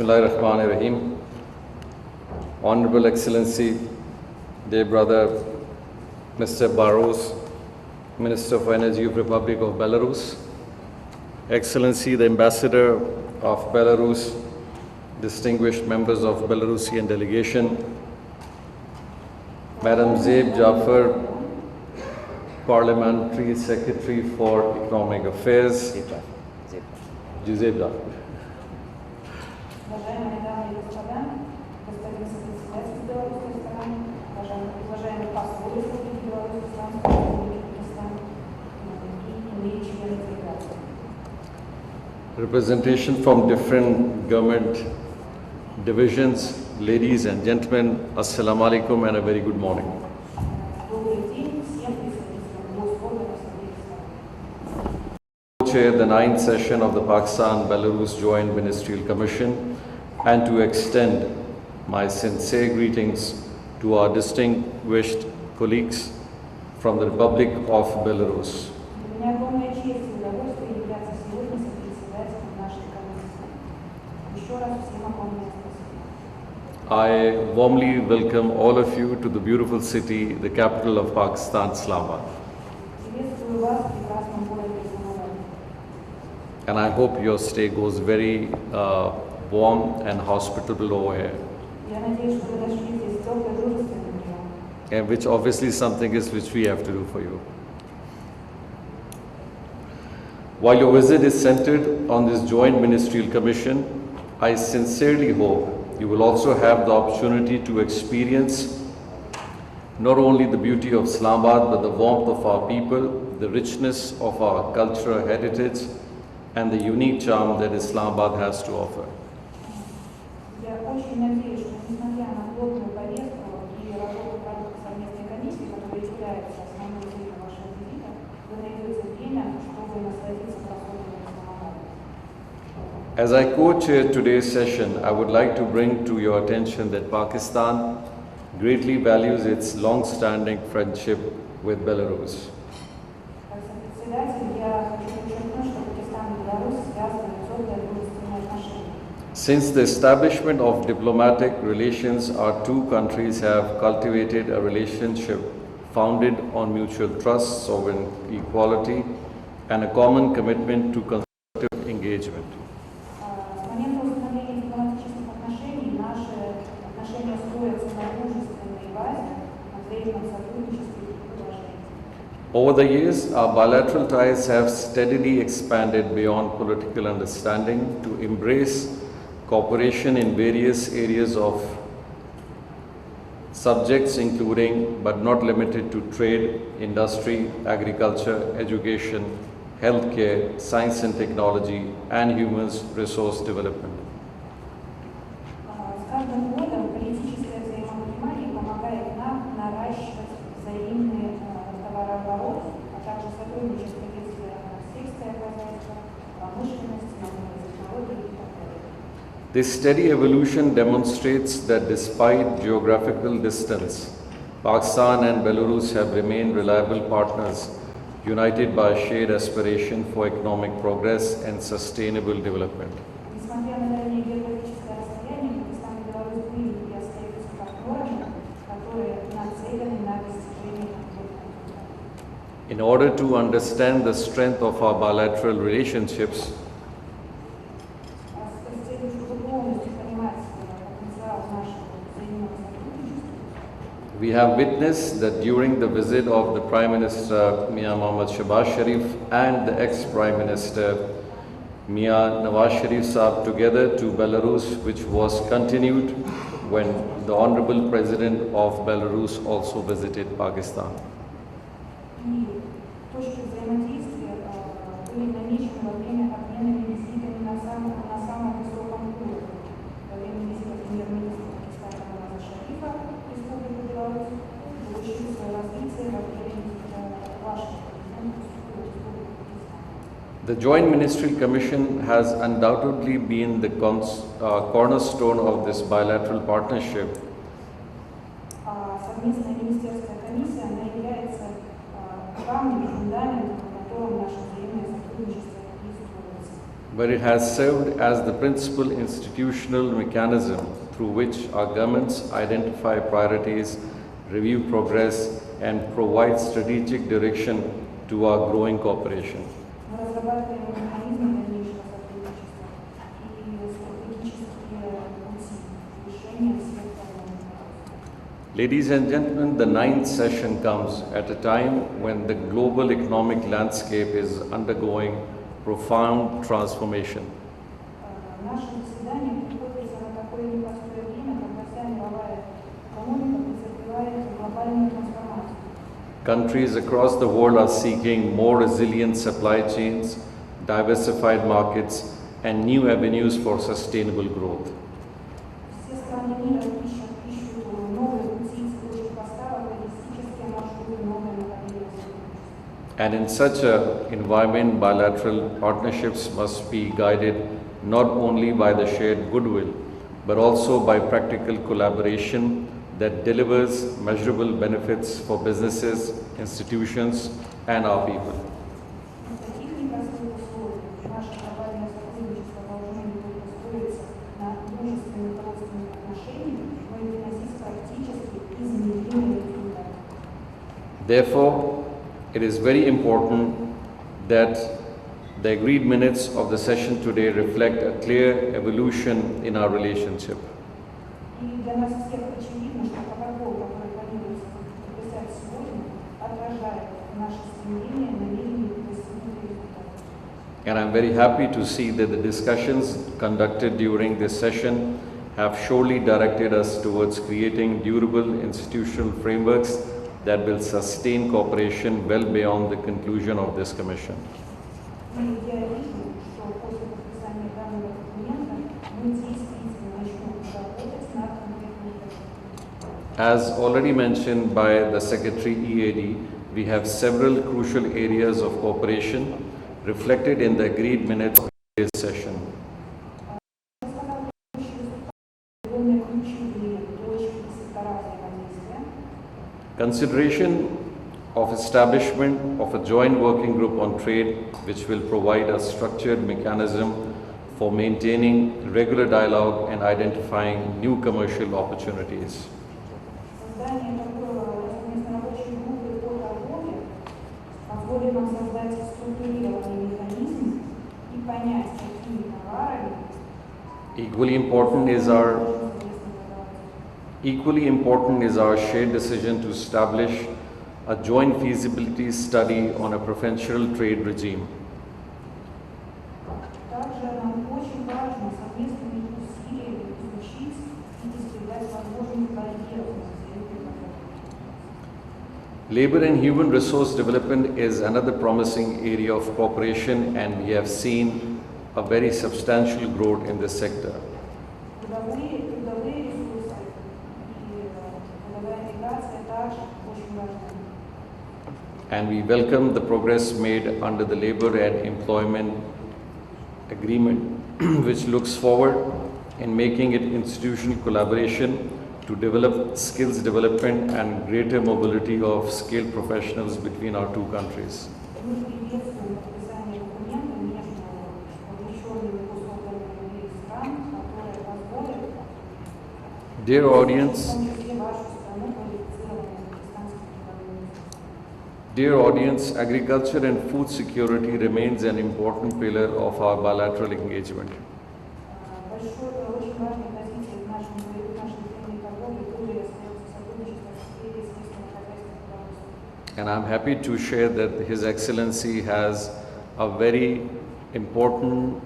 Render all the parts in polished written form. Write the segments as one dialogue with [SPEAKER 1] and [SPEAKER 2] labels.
[SPEAKER 1] Bismillahirrahmanirrahim. Honorable Excellency, dear brother, Mr. Barros, Minister of Energy of Republic of Belarus, Excellency, the Ambassador of Belarus, distinguished members of Belarusian delegation, Madam Zeeb Jafar, Parliamentary Secretary for Economic Affairs, Zeeb Jafar.
[SPEAKER 2] Уважаемые дамы и господа, господин сопредседатель белорусской стороны, уважаемый посол Республики Беларусь, Пакистан и иные члены делегации.
[SPEAKER 1] Representation from different government divisions, ladies and gentlemen, Assalamu alaikum and a very good morning. Chair the 9th session of the Pakistan-Belarus Joint Ministerial Commission and to extend my sincere greetings to our distinguished colleagues from the Republic of Belarus. I warmly welcome all of you to the beautiful city, the capital of Pakistan, Islamabad. And I hope your stay goes very warm and hospitable over here. And which obviously something is which we have to do for you. While your visit is centered on this joint ministerial commission, I sincerely hope you will also have the opportunity to experience not only the beauty of Islamabad, but the warmth of our people, the richness of our cultural heritage, and the unique charm that Islamabad has to offer. As I co-chair today's session, I would like to bring to your attention that Pakistan greatly values its long-standing friendship with Belarus. Since the establishment of diplomatic relations, our two countries have cultivated a relationship founded on mutual trust, sovereign equality, and a common commitment to constructive engagement. Over the years, our bilateral ties have steadily expanded beyond political understanding to embrace cooperation in various areas of subjects including but not limited to trade, industry, agriculture, education, healthcare, science and technology, and human resource development. This steady evolution demonstrates that despite geographical distance, Pakistan and Belarus have remained reliable partners, united by a shared aspiration for economic progress and sustainable development. In order to understand the strength of our bilateral relationships, we have witnessed that during the visit of the Prime Minister Mia Mohammad Shahbaz Sharif and the ex-Prime Minister Mia Nawaz Sharif Saab together to Belarus, which was continued when the Honorable President of Belarus also visited Pakistan. The Joint Ministerial Commission has undoubtedly been the cornerstone of this bilateral partnership. where it has served as the principal institutional mechanism through which our governments identify priorities, review progress, and provide strategic direction to our growing cooperation.
[SPEAKER 2] Мы разрабатываем механизмы дальнейшего сотрудничества и стратегические пути решения всех проблем.
[SPEAKER 1] Ladies and gentlemen, the ninth session comes at a time when the global economic landscape is undergoing profound transformation.
[SPEAKER 2] Наше заседание приходится на такое непростое время, когда вся мировая экономика претерпевает глобальную трансформацию.
[SPEAKER 1] Countries across the world are seeking more resilient supply chains, diversified markets, and new avenues for sustainable growth.
[SPEAKER 2] Все страны мира ищут новые пути цепочек поставок, логистические маршруты, новые направления сотрудничества.
[SPEAKER 1] And in such an environment, bilateral partnerships must be guided not only by the shared goodwill, but also by practical collaboration that delivers measurable benefits for businesses, institutions, and our people.
[SPEAKER 2] В таких непростых условиях наше глобальное сотрудничество должно не только строиться на дружественных родственных отношениях, но и приносить практически измеримые результаты.
[SPEAKER 1] Therefore, it is very important that the agreed minutes of the session today reflect a clear evolution in our relationship.
[SPEAKER 2] И для нас всех очевидно, что протокол, который планируется подписать сегодня, отражает наше стремление, намерение достигнуть результата.
[SPEAKER 1] And I'm very happy to see that the discussions conducted during this session have surely directed us towards creating durable institutional frameworks that will sustain cooperation well beyond the conclusion of this commission.
[SPEAKER 2] И я вижу, что после подписания данного документа мы действительно начнем работать над конкретными задачами.
[SPEAKER 1] As already mentioned by the Secretary EAD, we have several crucial areas of cooperation reflected in the agreed minutes of this session.
[SPEAKER 2] Огромные ключевые точки и сектора взаимодействия.
[SPEAKER 1] Consideration of establishment of a joint working group on trade, which will provide a structured mechanism for maintaining regular dialogue and identifying new commercial opportunities.
[SPEAKER 2] Создание такой совместной рабочей группы по торговле позволит нам создать структурированный механизм и понять, какими товарами
[SPEAKER 1] Equally important is our shared decision to establish a joint feasibility study on a preferential trade regime.
[SPEAKER 2] Также нам очень важно совместными усилиями изучить и избегать возможных барьеров на взаимной торговле.
[SPEAKER 1] Labor and human resource development is another promising area of cooperation, and we have seen a very substantial growth in this sector.
[SPEAKER 2] Трудовые ресурсы и трудовая миграция также очень важны.
[SPEAKER 1] And we welcome the progress made under the Labor and Employment Agreement, which looks forward in making it institutional collaboration to develop skills development and greater mobility of skilled professionals between our two countries.
[SPEAKER 2] Мы приветствуем подписание документа между вовлеченными в государственные стран, которые позволят
[SPEAKER 1] Dear audience,
[SPEAKER 2] в том числе вашу страну квалифицированной пакистанской трудовой.
[SPEAKER 1] Dear audience, agriculture and food security remains an important pillar of our bilateral engagement.
[SPEAKER 2] Очень важной позицией в нашей взаимной торговле тоже остается сотрудничество в сфере сельского хозяйства Беларуси.
[SPEAKER 1] And I'm happy to share that His Excellency has a very important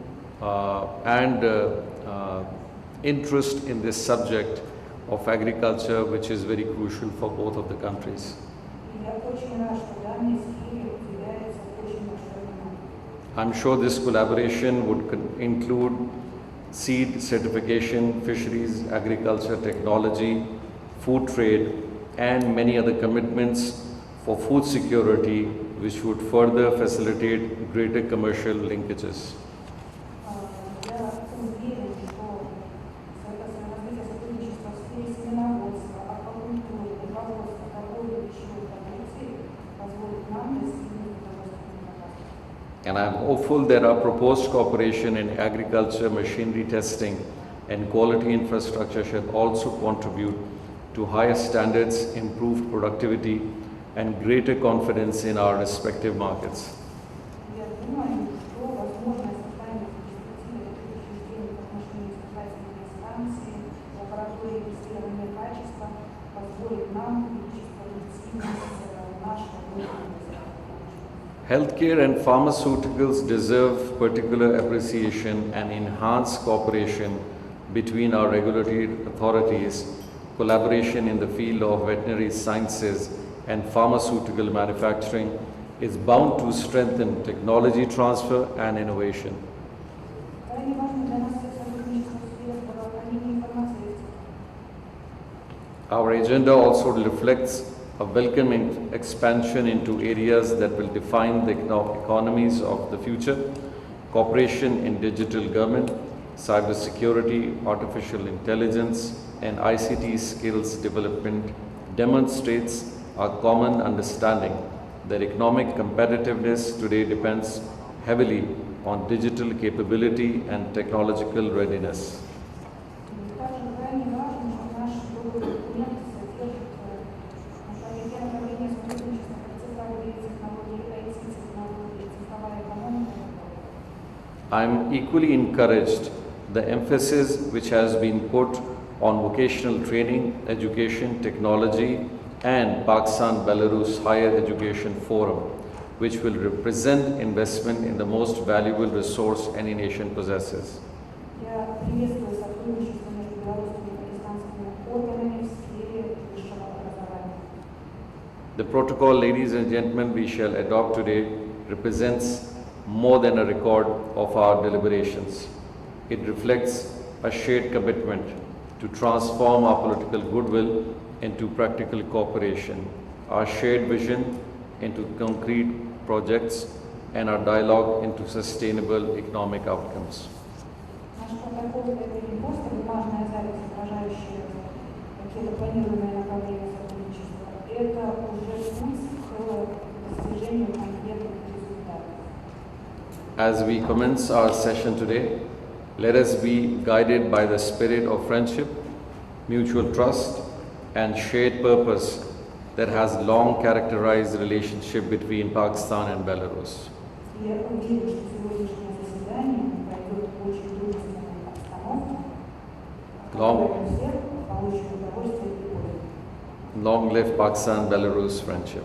[SPEAKER 1] interest in this subject of agriculture, which is very crucial for both of the countries.
[SPEAKER 2] И я очень рад, что данной сфере уделяется очень большое внимание.
[SPEAKER 1] I'm sure this collaboration would include seed certification, fisheries, agriculture, technology, food trade, and many other commitments for food security, which would further facilitate greater commercial linkages.
[SPEAKER 2] Я уверен, что развитие сотрудничества в сфере семеноводства, аквакультуры, рыбоводства, торговли пищевой продукции позволит нам достигнуть продовольственных показателей.
[SPEAKER 1] And I'm happy to share that His Excellency has a very important interest in this subject of agriculture, which is very crucial for both of the countries.
[SPEAKER 2] И я очень рад, что данной сфере уделяется очень большое внимание.
[SPEAKER 1] And I am hopeful that our proposed cooperation in agriculture, machinery testing, and quality infrastructure shall also contribute to higher standards, improved productivity, and greater confidence in our respective markets.
[SPEAKER 2] Я думаю, что возможное создание перспективы отношений с избирательными станциями, лабораторией тестирования качества позволит нам увеличить продуктивность нашего внутреннего.
[SPEAKER 1] Healthcare and pharmaceuticals deserve particular appreciation and enhanced cooperation between our regulatory authorities. Collaboration in the field of veterinary sciences and pharmaceutical manufacturing is bound to strengthen technology transfer and innovation.
[SPEAKER 2] Крайне важно для нас сотрудничество в сфере здравоохранения и фармацевтики.
[SPEAKER 1] Our agenda also reflects a welcoming expansion into areas that will define the economies of the future. Cooperation in digital government, cybersecurity, artificial intelligence, and ICT skills development demonstrates our common understanding that economic competitiveness today depends heavily on digital capability and technological readiness.
[SPEAKER 2] Также крайне важно, что наш договор документ содержит название направления сотрудничества по цифровой технологии, IT-технологии, цифровая экономика.
[SPEAKER 1] I am equally encouraged the emphasis which has been put on vocational training, education, technology, and Pakistan-Belarus Higher Education Forum, which will represent investment in the most valuable resource any nation possesses.
[SPEAKER 2] Я приветствую сотрудничество между белорусскими и пакистанскими органами в сфере высшего образования.
[SPEAKER 1] The protocol, ladies and gentlemen, we shall adopt today represents more than a record of our deliberations. It reflects a shared commitment to transform our political goodwill into practical cooperation, our shared vision into concrete projects, and our dialogue into sustainable economic outcomes.
[SPEAKER 2] Наш протокол – это не просто бумажная запись, отражающая какие-то планируемые направления сотрудничества. Это уже путь к достижению конкретных результатов.
[SPEAKER 1] As we commence our session today, let us be guided by the spirit of friendship, mutual trust, and shared purpose that has long characterized the relationship between Pakistan and Belarus.
[SPEAKER 2] Я уверен, что сегодняшнее заседание пройдет в очень дружественной обстановке,
[SPEAKER 1] Long-
[SPEAKER 2] которая всех получит удовольствие и пользу.
[SPEAKER 1] Long live Pakistan-Belarus friendship.